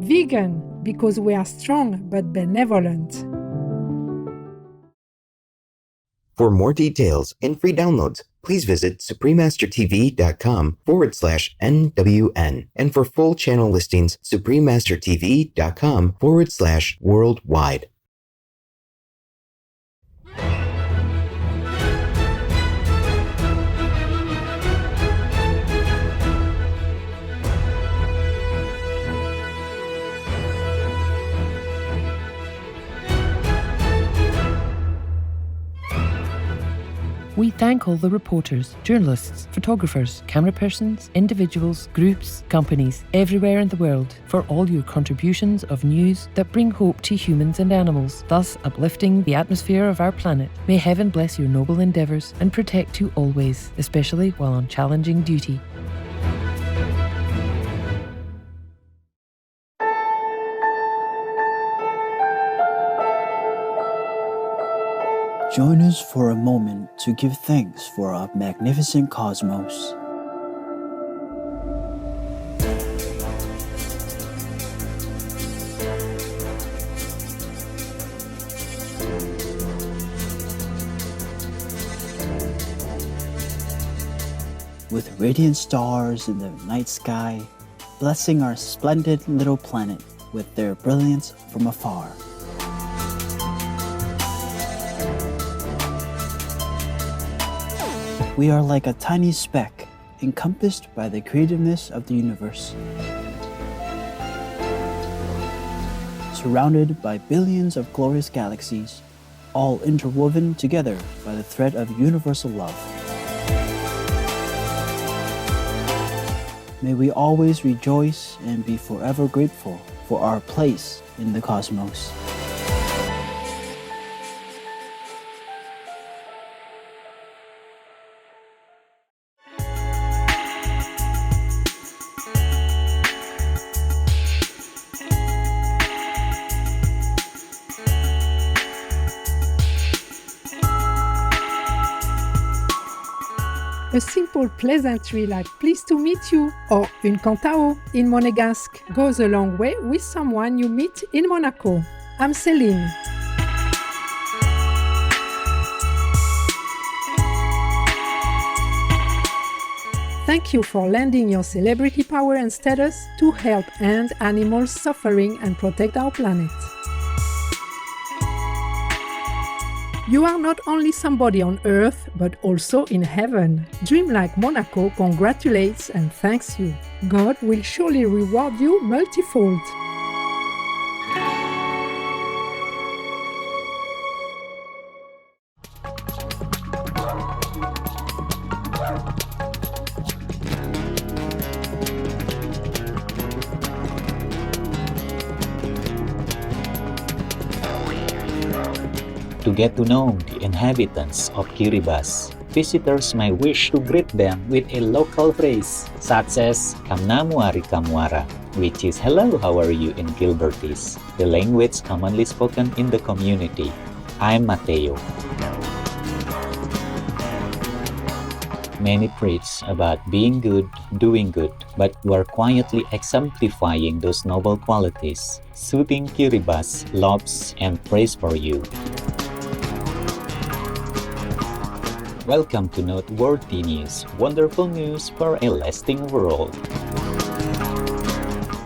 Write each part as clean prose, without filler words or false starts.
Vegan, because we are strong but benevolent. For more details and free downloads, please visit suprememastertv.com/NWN. And for full channel listings, suprememastertv.com/worldwide. We thank all the reporters, journalists, photographers, camera persons, individuals, groups, companies, everywhere in the world for all your contributions of news that bring hope to humans and animals, thus uplifting the atmosphere of our planet. May heaven bless your noble endeavours and protect you always, especially while on challenging duty. Join us for a moment to give thanks for our magnificent cosmos. With radiant stars in the night sky, blessing our splendid little planet with their brilliance from afar. We are like a tiny speck, encompassed by the creativeness of the universe. Surrounded by billions of glorious galaxies, all interwoven together by the thread of universal love. May we always rejoice and be forever grateful for our place in the cosmos. A simple pleasantry like "pleased to meet you" or "une cantao" in Monégasque goes a long way with someone you meet in Monaco. I'm Céline. Thank you for lending your celebrity power and status to help end animals suffering and protect our planet. You are not only somebody on Earth, but also in heaven. Dream Like Monaco congratulates and thanks you. God will surely reward you multifold. To get to know the inhabitants of Kiribati, visitors may wish to greet them with a local phrase such as Kamnamuari Kamwara, which is "Hello, how are you" in Gilbertese, the language commonly spoken in the community. I'm Mateo. Many preach about being good, doing good, but you are quietly exemplifying those noble qualities. Soothing Kiribati loves and prays for you. Welcome to Noteworthy News, wonderful news for a lasting world.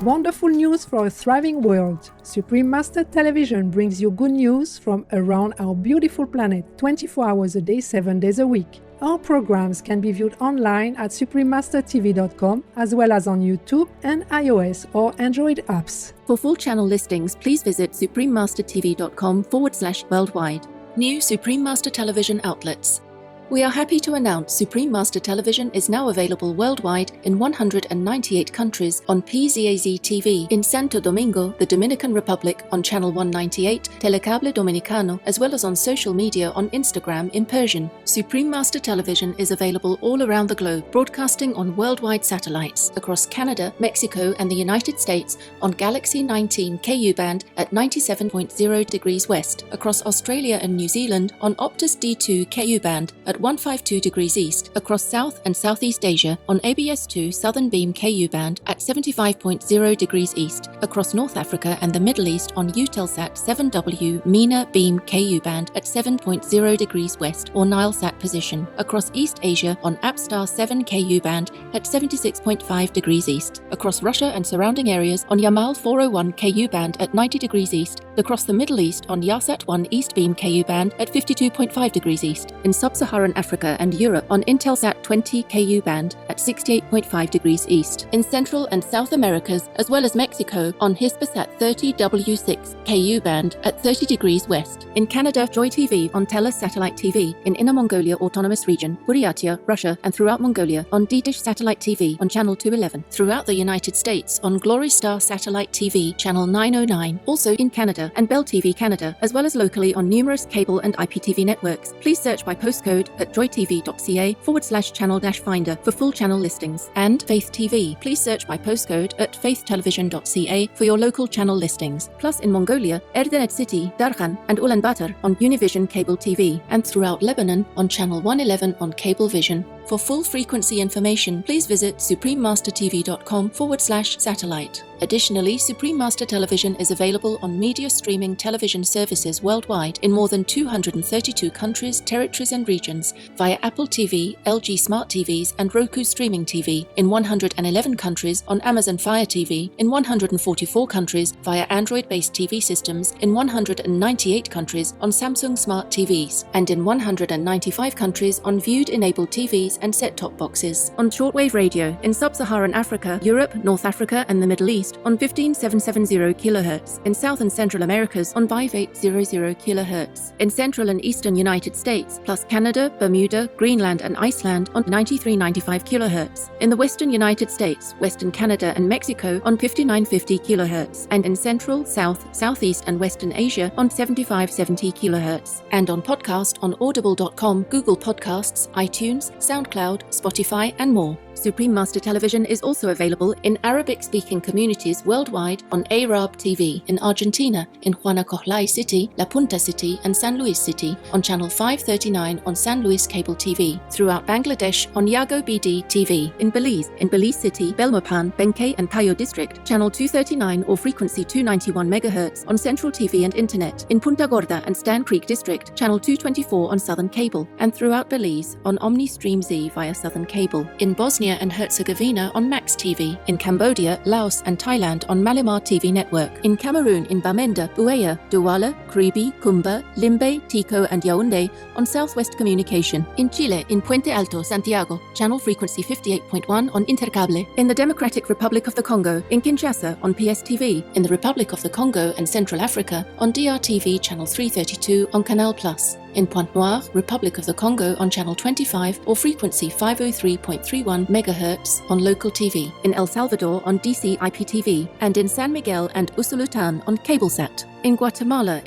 Wonderful news for a thriving world. Supreme Master Television brings you good news from around our beautiful planet 24 hours a day, 7 days a week. Our programs can be viewed online at suprememastertv.com as well as on YouTube and iOS or Android apps. For full channel listings, please visit suprememastertv.com/worldwide. New Supreme Master Television outlets. We are happy to announce Supreme Master Television is now available worldwide in 198 countries on PZAZ TV in Santo Domingo, the Dominican Republic on Channel 198, Telecable Dominicano, as well as on social media on Instagram in Persian. Supreme Master Television is available all around the globe, broadcasting on worldwide satellites across Canada, Mexico, and the United States on Galaxy 19 KU band at 97.0 degrees west, across Australia and New Zealand on Optus D2 KU band at at 152 degrees east across South and Southeast Asia on ABS2 Southern Beam KU band at 75.0 degrees east across North Africa and the Middle East on Eutelsat 7W MENA Beam KU band at 7.0 degrees west or Nilesat position across East Asia on APSTAR 7 KU band at 76.5 degrees east across Russia and surrounding areas on Yamal 401 KU band at 90 degrees east across the Middle East on Yasat 1 East Beam KU band at 52.5 degrees east, in Sub-Saharan Africa and Europe on Intelsat 20 KU band at 68.5 degrees east, in Central and South Americas as well as Mexico on Hispasat 30 W6 KU band at 30 degrees west, in Canada Joy TV on Telus Satellite TV, in Inner Mongolia Autonomous Region, Buryatia, Russia and throughout Mongolia on D-Dish Satellite TV on Channel 211, throughout the United States on Glory Star Satellite TV Channel 909, also in Canada and Bell TV Canada, as well as locally on numerous cable and IPTV networks. Please search by postcode at joytv.ca/channel-finder for full channel listings. And Faith TV. Please search by postcode at faithtelevision.ca for your local channel listings. Plus in Mongolia, Erdenet City, Darkhan and Ulaanbaatar on Univision Cable TV, and throughout Lebanon on Channel 111 on Cablevision. For full frequency information, please visit suprememastertv.com/satellite. Additionally, Supreme Master Television is available on media streaming television services worldwide in more than 232 countries, territories and regions via Apple TV, LG Smart TVs and Roku Streaming TV, in 111 countries on Amazon Fire TV, in 144 countries via Android-based TV systems, in 198 countries on Samsung Smart TVs, and in 195 countries on Viewed-enabled TVs and set-top boxes. On shortwave radio in Sub-Saharan Africa, Europe, North Africa and the Middle East on 15770 kHz, in South and Central Americas on 5800 kHz, in Central and Eastern United States, plus Canada, Bermuda, Greenland and Iceland on 9395 kHz, in the Western United States, Western Canada and Mexico on 5950 kHz, and in Central, South, Southeast and Western Asia on 7570 kHz, and on podcast on audible.com, Google Podcasts, iTunes, SoundCloud, Spotify and more. Supreme Master Television is also available in Arabic-speaking communities worldwide on Arab TV in Argentina, in Huanacahlai City, La Punta City and San Luis City, on Channel 539 on San Luis Cable TV, throughout Bangladesh on Yago BD TV, in Belize City, Belmopan, Benkei and Cayo District, Channel 239 or frequency 291 MHz on Central TV and Internet, in Punta Gorda and Stan Creek District, Channel 224 on Southern Cable, and throughout Belize on Omni Stream Z via Southern Cable, in Bosnia and Herzegovina on Max TV, in Cambodia, Laos and Thailand on Malimar TV Network, in Cameroon in Bamenda, Buea, Douala, Kribi, Kumba, Limbe, Tico and Yaoundé on Southwest Communication, in Chile in Puente Alto, Santiago, channel frequency 58.1 on Intercable, in the Democratic Republic of the Congo, in Kinshasa on PSTV, in the Republic of the Congo and Central Africa on DRTV channel 332 on Canal Plus, in Pointe-Noire, Republic of the Congo on Channel 25 or frequency 503.31 MHz on local TV, in El Salvador on DC IPTV, and in San Miguel and Usulután on CableSat. In Guatemala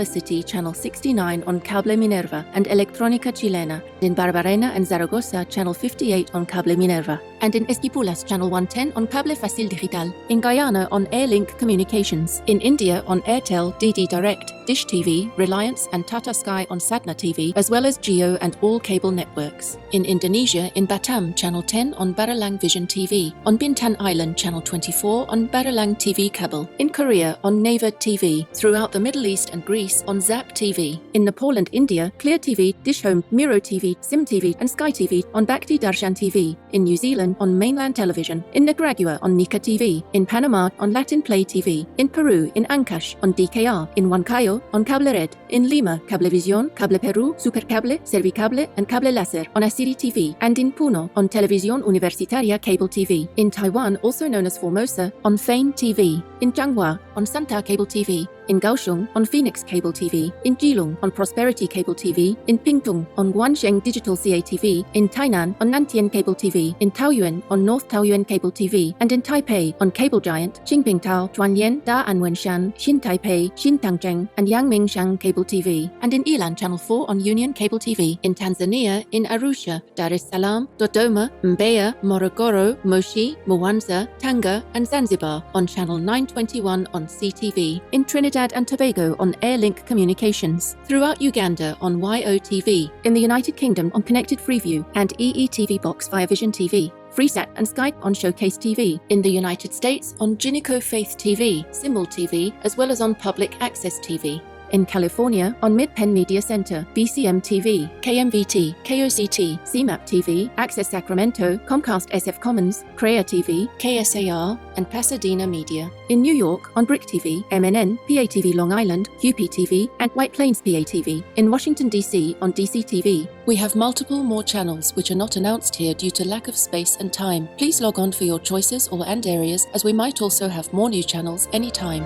City, Channel 69 on Cable Minerva and Electrónica Chilena, in Barbarena and Zaragoza, Channel 58 on Cable Minerva, and in Esquipulas, Channel 110 on Cable Facil Digital, in Guyana on Airlink Communications, in India on Airtel, DD Direct, Dish TV, Reliance and Tata Sky on Satna TV, as well as Geo and all cable networks. In Indonesia, in Batam, Channel 10 on Baralang Vision TV, on Bintan Island, Channel 24 on Baralang TV Cable, in Korea on Naver TV, throughout the Middle East and Greece on Zap TV, in Nepal and India, Clear TV, Dish Home, Miro TV, Sim TV and Sky TV on Bhakti Darshan TV, in New Zealand on Mainland Television, in Nicaragua on Nika TV, in Panama on Latin Play TV, in Peru in Ancash on DKR, in Huancayo on Cable Red, in Lima, Cablevisión, Cable Peru, Supercable, Servicable and Cable Láser on Asiri TV, and in Puno on Televisión Universitaria Cable TV, in Taiwan, also known as Formosa, on Fein TV, in Changhua on Santa Cable TV, in Kaohsiung on Phoenix Cable TV, in Keelung on Prosperity Cable TV, in Pingtung on Guansheng Digital CATV, in Tainan on Nantien Cable TV, in Taoyuan on North Taoyuan Cable TV, and in Taipei on Cable Giant, Qingpingtao, Chuanyan, Da Anwenshan, Xin Taipei, Xin Tangzheng, and Yangmingshan Cable TV, and in Ilan Channel 4 on Union Cable TV, in Tanzania, in Arusha, Dar es Salaam, Dodoma, Mbeya, Morogoro, Moshi, Mwanza, Tanga, and Zanzibar on Channel 921 on CTV, in Trinidad Trinidad and Tobago on Airlink Communications, throughout Uganda on YOTV, in the United Kingdom on Connected Freeview and EETV Box via Vision TV, Freesat and Skype on Showcase TV, in the United States on Jinico Faith TV, Symbol TV, as well as on Public Access TV. In California on Mid-Penn Media Center, BCM TV, KMVT, KOCT, CMAP TV, Access Sacramento, Comcast SF Commons, CREA TV, KSAR, and Pasadena Media. In New York on Brick TV, MNN, PATV Long Island, QPTV, and White Plains PATV. In Washington, D.C. on DCTV. We have multiple more channels which are not announced here due to lack of space and time. Please log on for your choices and areas, as we might also have more new channels anytime.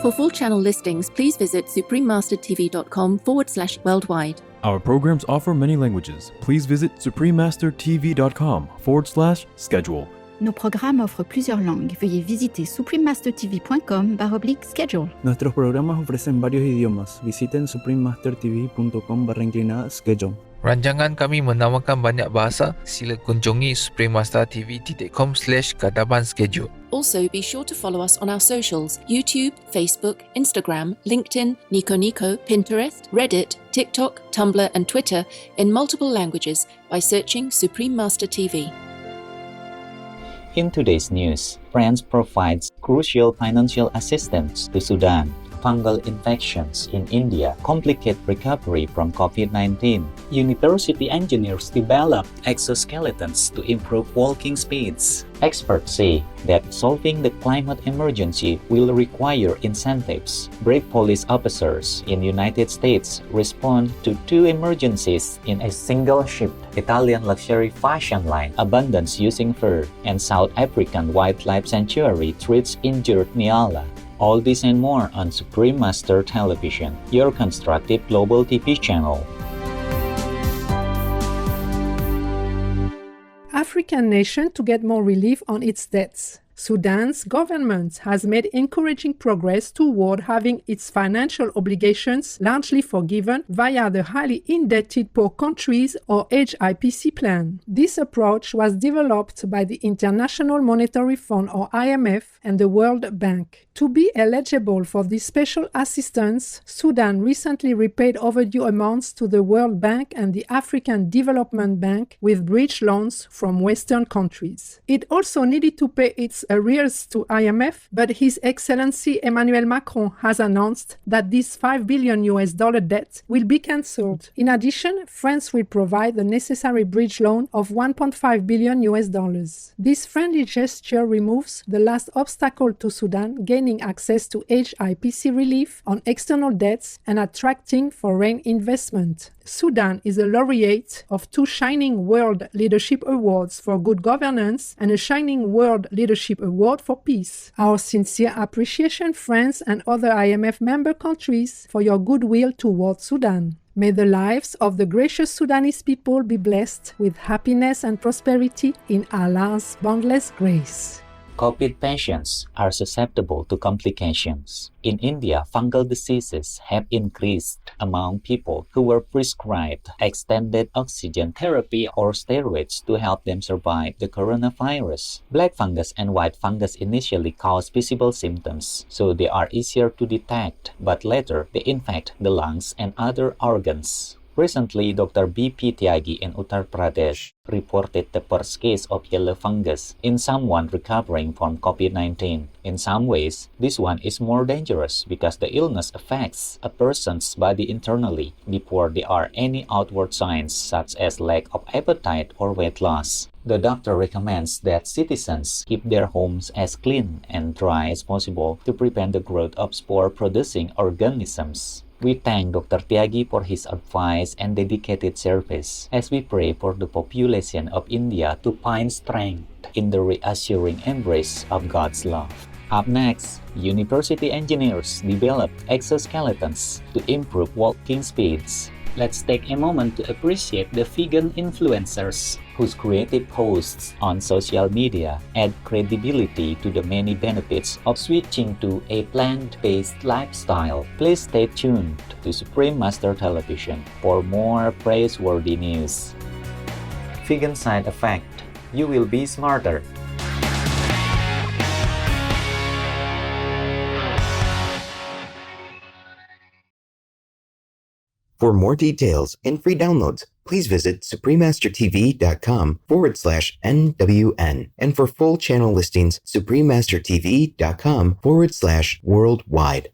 For full channel listings, please visit suprememastertv.com/worldwide. Our programs offer many languages. Please visit suprememastertv.com/schedule. Nos programmes offrent plusieurs langues. Veuillez visiter suprememastertv.com/schedule. Nuestros programas ofrecen varios idiomas. Visiten suprememastertv.com/schedule. Rancangan kami menawarkan banyak bahasa. Sila kunjungi suprememastertv.com/kataban schedule. Also, be sure to follow us on our socials: YouTube, Facebook, Instagram, LinkedIn, Nico Nico, Pinterest, Reddit, TikTok, Tumblr, and Twitter in multiple languages by searching Supreme Master TV. In today's news, France provides crucial financial assistance to Sudan. Fungal infections in India complicate recovery from COVID-19. University engineers develop exoskeletons to improve walking speeds. Experts say that solving the climate emergency will require incentives. Brave police officers in United States respond to 2 emergencies in a single shift. Italian luxury fashion line abandons using fur, and South African wildlife sanctuary treats injured Nyala. All this and more on Supreme Master Television, your constructive global TV channel. African nation to get more relief on its debts. Sudan's government has made encouraging progress toward having its financial obligations largely forgiven via the Highly Indebted Poor Countries or HIPC plan. This approach was developed by the International Monetary Fund or IMF and the World Bank. To be eligible for this special assistance, Sudan recently repaid overdue amounts to the World Bank and the African Development Bank with bridge loans from Western countries. It also needed to pay its arrears to IMF, but His Excellency Emmanuel Macron has announced that this $5 billion debt will be cancelled. In addition, France will provide the necessary bridge loan of $1.5 billion. This friendly gesture removes the last obstacle to Sudan gaining access to HIPC relief on external debts and attracting foreign investment. Sudan is a laureate of 2 Shining World Leadership Awards for Good Governance and a Shining World Leadership Award for Peace. Our sincere appreciation, France and other IMF member countries, for your goodwill toward Sudan. May the lives of the gracious Sudanese people be blessed with happiness and prosperity in Allah's boundless grace. COVID patients are susceptible to complications. In India, fungal diseases have increased among people who were prescribed extended oxygen therapy or steroids to help them survive the coronavirus. Black fungus and white fungus initially cause visible symptoms, so they are easier to detect, but later they infect the lungs and other organs. Recently, Dr. B.P. Tyagi in Uttar Pradesh reported the first case of yellow fungus in someone recovering from COVID-19. In some ways, this one is more dangerous because the illness affects a person's body internally before there are any outward signs such as lack of appetite or weight loss. The doctor recommends that citizens keep their homes as clean and dry as possible to prevent the growth of spore-producing organisms. We thank Dr. Tyagi for his advice and dedicated service as we pray for the population of India to find strength in the reassuring embrace of God's love. Up next, university engineers develop exoskeletons to improve walking speeds. Let's take a moment to appreciate the vegan influencers whose creative posts on social media add credibility to the many benefits of switching to a plant-based lifestyle. Please stay tuned to Supreme Master Television for more praiseworthy news. Vegan side effect: you will be smarter. For more details and free downloads, please visit suprememastertv.com/NWN. And for full channel listings, suprememastertv.com/worldwide.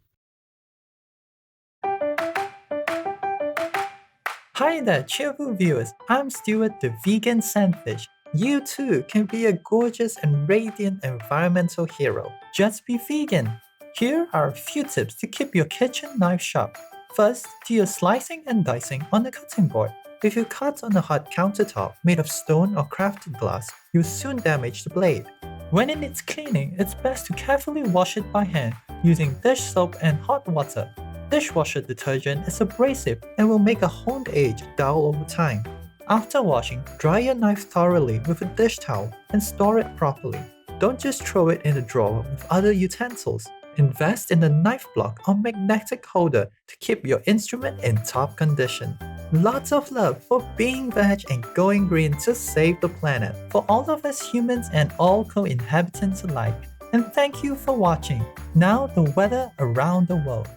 Hi there, cheerful viewers. I'm Stuart, the vegan sandfish. You too can be a gorgeous and radiant environmental hero. Just be vegan. Here are a few tips to keep your kitchen knife sharp. First, do your slicing and dicing on the cutting board. If you cut on a hot countertop made of stone or crafted glass, you'll soon damage the blade. When it needs cleaning, it's best to carefully wash it by hand using dish soap and hot water. Dishwasher detergent is abrasive and will make a honed edge dull over time. After washing, dry your knife thoroughly with a dish towel and store it properly. Don't just throw it in a drawer with other utensils. Invest in a knife block or magnetic holder to keep your instrument in top condition. Lots of love for being veg and going green to save the planet for all of us humans and all co-inhabitants alike. And thank you for watching. Now the weather around the world.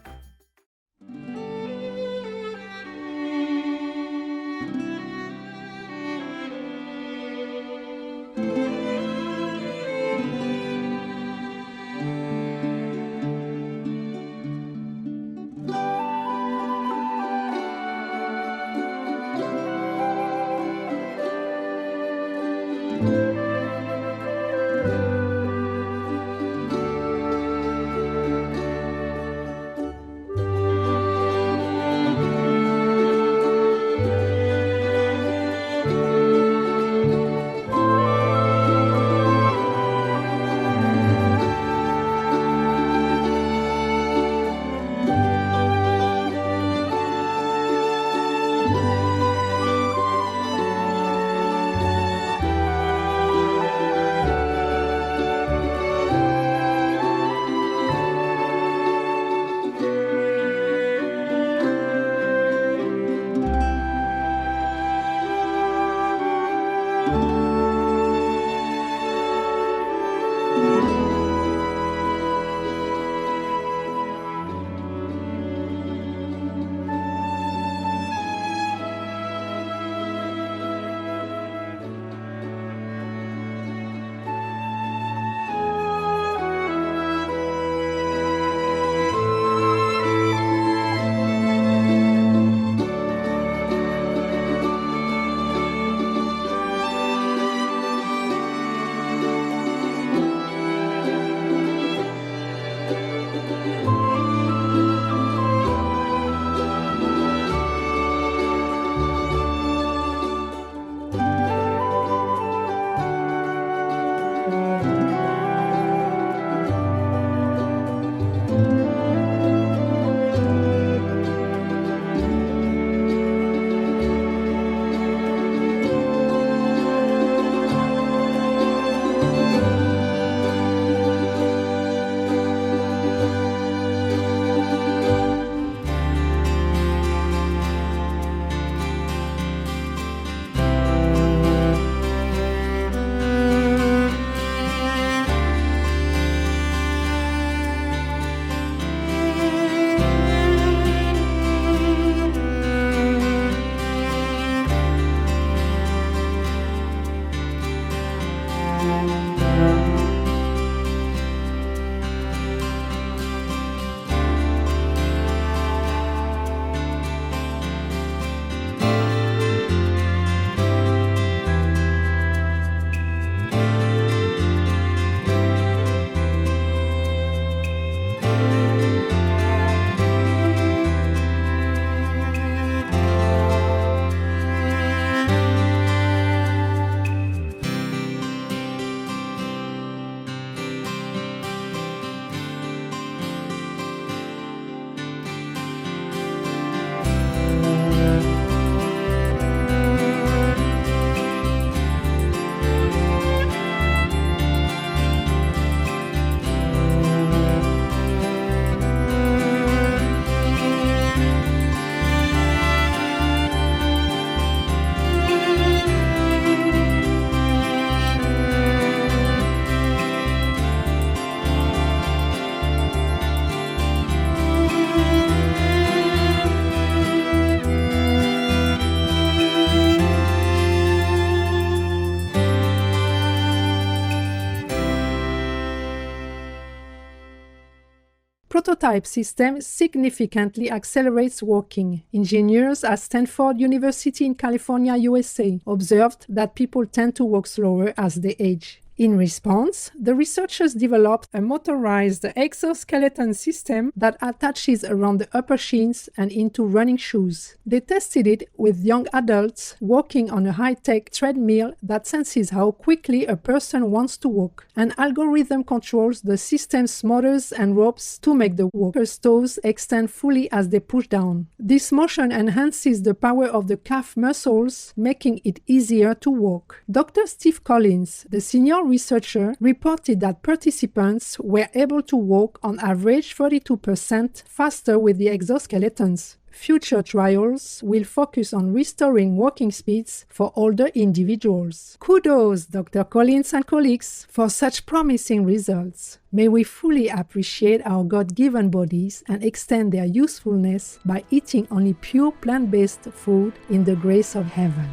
prototype system significantly accelerates walking. Engineers at Stanford University in California, USA, observed that people tend to walk slower as they age. In response, the researchers developed a motorized exoskeleton system that attaches around the upper shins and into running shoes. They tested it with young adults walking on a high-tech treadmill that senses how quickly a person wants to walk. An algorithm controls the system's motors and ropes to make the walker's toes extend fully as they push down. This motion enhances the power of the calf muscles, making it easier to walk. Dr. Steve Collins, the senior researcher, reported that participants were able to walk on average 32% faster with the exoskeletons. Future trials will focus on restoring walking speeds for older individuals. Kudos, Dr. Collins and colleagues, for such promising results. May we fully appreciate our God-given bodies and extend their usefulness by eating only pure plant-based food in the grace of heaven.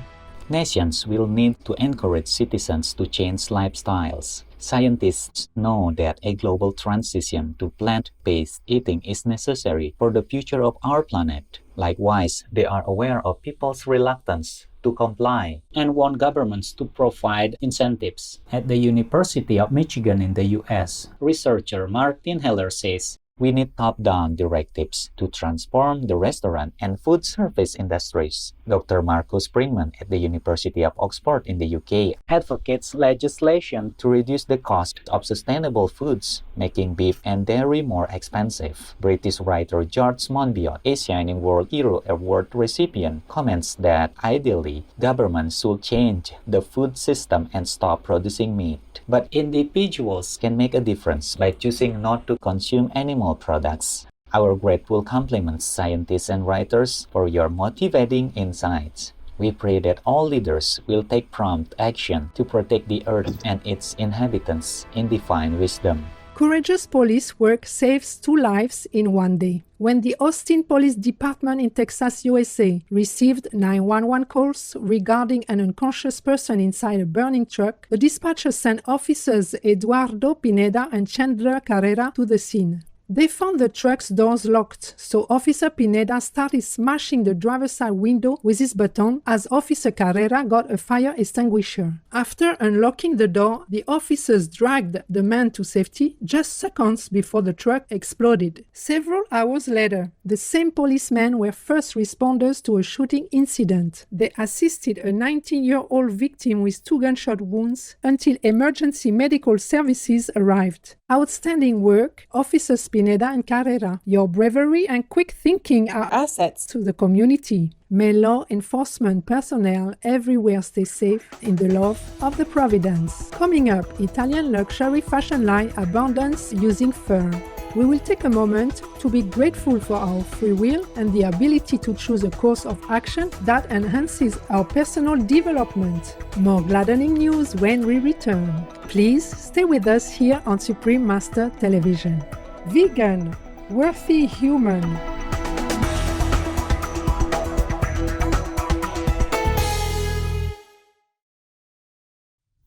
Nations will need to encourage citizens to change lifestyles. Scientists know that a global transition to plant-based eating is necessary for the future of our planet. Likewise, they are aware of people's reluctance to comply and want governments to provide incentives. At the University of Michigan in the US, researcher Martin Heller says, "We need top-down directives to transform the restaurant and food service industries." Dr. Marcus Springman at the University of Oxford in the UK advocates legislation to reduce the cost of sustainable foods, making beef and dairy more expensive. British writer George Monbiot, a Shining World Hero Award recipient, comments that ideally, governments should change the food system and stop producing meat. But individuals can make a difference by choosing not to consume animal products. Our grateful compliments, scientists and writers, for your motivating insights. We pray that all leaders will take prompt action to protect the earth and its inhabitants in divine wisdom. Courageous police work saves 2 lives in one day. When the Austin Police Department in Texas, USA, received 911 calls regarding an unconscious person inside a burning truck, the dispatcher sent officers Eduardo Pineda and Chandler Carrera to the scene. They found the truck's doors locked, so Officer Pineda started smashing the driver's side window with his baton as Officer Carrera got a fire extinguisher. After unlocking the door, the officers dragged the man to safety just seconds before the truck exploded. Several hours later, the same policemen were first responders to a shooting incident. They assisted a 19-year-old victim with 2 gunshot wounds until emergency medical services arrived. Outstanding work, Officers Pineda and Carrera. Your bravery and quick thinking are assets to the community. May law enforcement personnel everywhere stay safe in the love of the Providence. Coming up, Italian luxury fashion line Abundance using fur. We will take a moment to be grateful for our free will and the ability to choose a course of action that enhances our personal development. More gladdening news when we return. Please stay with us here on Supreme Master Television. Vegan, worthy human.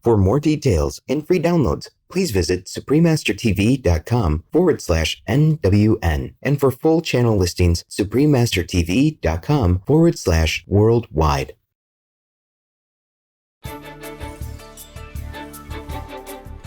For more details and free downloads, please visit suprememastertv.com/NWN. And for full channel listings, suprememastertv.com/worldwide.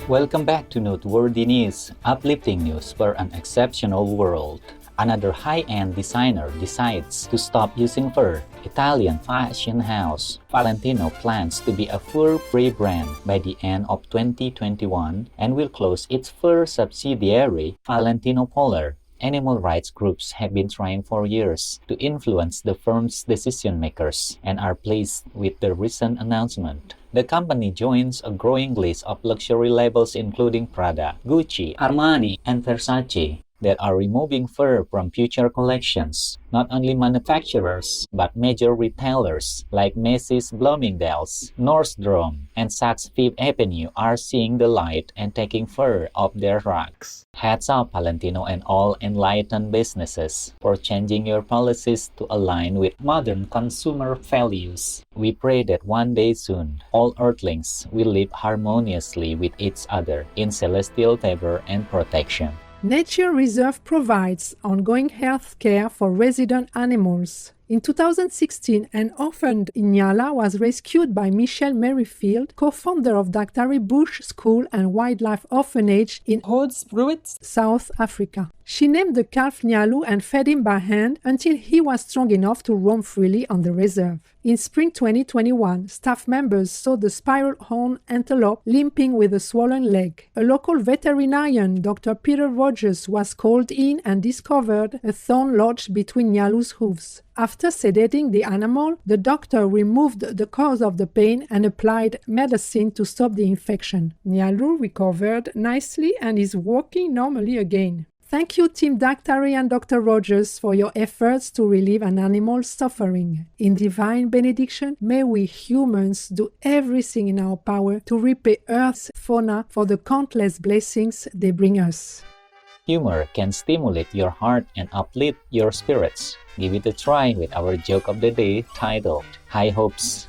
Welcome back to Noteworthy News, uplifting news for an exceptional world. Another high-end designer decides to stop using fur. Italian fashion house Valentino plans to be a fur-free brand by the end of 2021 and will close its fur subsidiary, Valentino Polar. Animal rights groups have been trying for years to influence the firm's decision-makers and are pleased with the recent announcement. The company joins a growing list of luxury labels including Prada, Gucci, Armani, and Versace that are removing fur from future collections. Not only manufacturers, but major retailers like Macy's, Bloomingdale's, Nordstrom, and Saks Fifth Avenue are seeing the light and taking fur off their racks. Hats off, Valentino and all enlightened businesses, for changing your policies to align with modern consumer values. We pray that one day soon, all earthlings will live harmoniously with each other in celestial favor and protection. Nature Reserve provides ongoing health care for resident animals. In 2016, an orphaned Inyala was rescued by Michelle Merrifield, co-founder of Daktari Bush School and Wildlife Orphanage in Hoedspruit, South Africa. She named the calf Nyalu and fed him by hand until he was strong enough to roam freely on the reserve. In spring 2021, staff members saw the spiral horn antelope limping with a swollen leg. A local veterinarian, Dr. Peter Rogers, was called in and discovered a thorn lodged between Nyalu's hooves. After sedating the animal, the doctor removed the cause of the pain and applied medicine to stop the infection. Nyalu recovered nicely and is walking normally again. Thank you, Team Daktari and Dr. Rogers, for your efforts to relieve an animal's suffering. In divine benediction, may we humans do everything in our power to repay Earth's fauna for the countless blessings they bring us. Humor can stimulate your heart and uplift your spirits. Give it a try with our joke of the day titled High Hopes.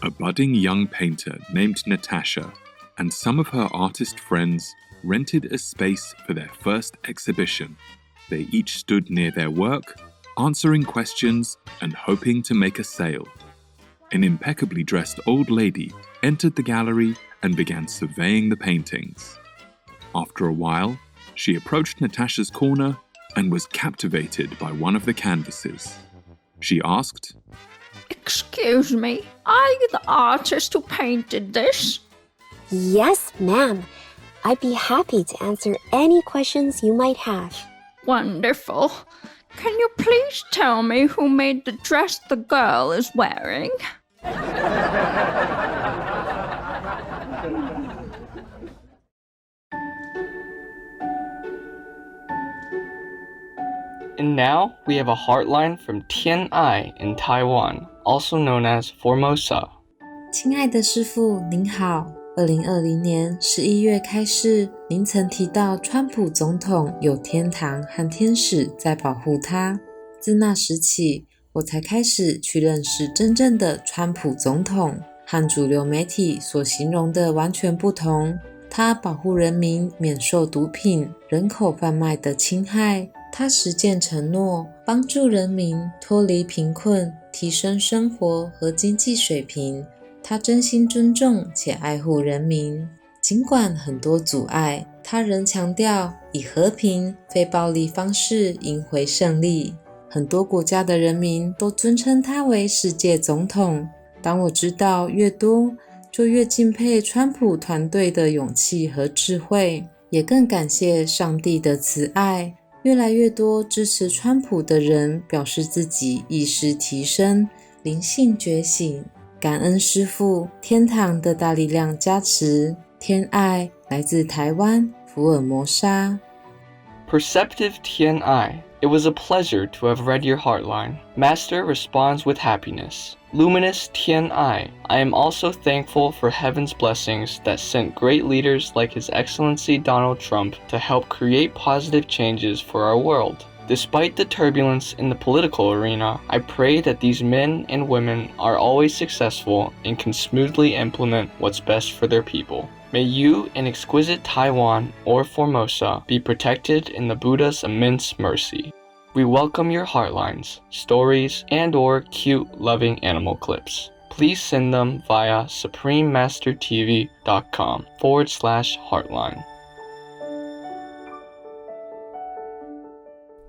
A budding young painter named Natasha and some of her artist friends rented a space for their first exhibition. They each stood near their work, answering questions and hoping to make a sale. An impeccably dressed old lady entered the gallery and began surveying the paintings. After a while, she approached Natasha's corner and was captivated by one of the canvases. She asked, "Excuse me, are you the artist who painted this?" "Yes, ma'am. I'd be happy to answer any questions you might have." "Wonderful. Can you please tell me who made the dress the girl is wearing?" And now we have a heartline from Tian'ai in Taiwan, also known as Formosa. 亲爱的师父，您好。2020年11月开始，您曾提到川普总统有天堂和天使在保护他。自那时起，我才开始去认识真正的川普总统，和主流媒体所形容的完全不同。他保护人民免受毒品、人口贩卖的侵害。他实践承诺，帮助人民脱离贫困，提升生活和经济水平。他真心尊重且爱护人民，尽管很多阻碍，他仍强调以和平、非暴力方式赢回胜利。很多国家的人民都尊称他为世界总统。当我知道越多，就越敬佩川普团队的勇气和智慧，也更感谢上帝的慈爱。越来越多支持川普的人表示自己意识提升，灵性觉醒。感恩师父，天堂的大力量加持，天爱来自台湾福尔摩沙。Perceptive Tian'ai, it was a pleasure to have read your heartline. Master responds with happiness. Luminous Tian'ai, I am also thankful for heaven's blessings that sent great leaders like His Excellency Donald Trump to help create positive changes for our world. Despite the turbulence in the political arena, I pray that these men and women are always successful and can smoothly implement what's best for their people. May you and exquisite Taiwan or Formosa be protected in the Buddha's immense mercy. We welcome your heartlines, stories, and/or cute, loving animal clips. Please send them via suprememastertv.com/heartline.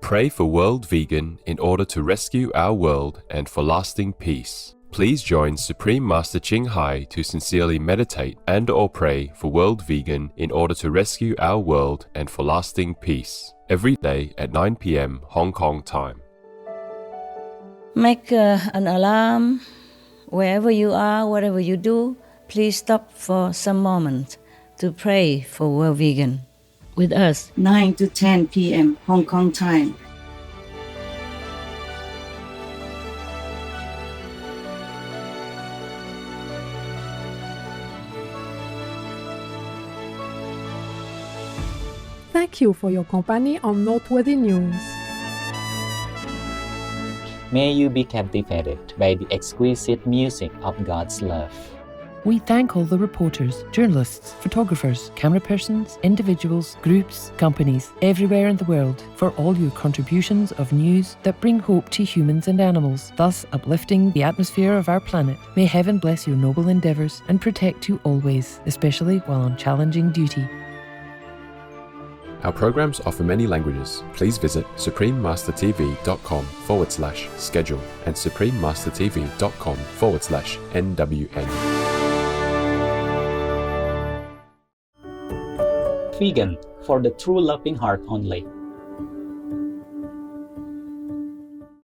Pray for World Vegan in order to rescue our world and for lasting peace. Please join Supreme Master Ching Hai to sincerely meditate and or pray for World Vegan in order to rescue our world and for lasting peace. Every day at 9 p.m. Hong Kong time. Make an alarm. Wherever you are, whatever you do, please stop for some moment to pray for World Vegan. With us, 9 to 10 p.m. Hong Kong time. Thank you for your company on Noteworthy News. May you be captivated by the exquisite music of God's love. We thank all the reporters, journalists, photographers, camera persons, individuals, groups, companies, everywhere in the world for all your contributions of news that bring hope to humans and animals, thus uplifting the atmosphere of our planet. May heaven bless your noble endeavours and protect you always, especially while on challenging duty. Our programs offer many languages. Please visit suprememastertv.com/schedule and suprememastertv.com/NWN. Vegan, for the true loving heart only.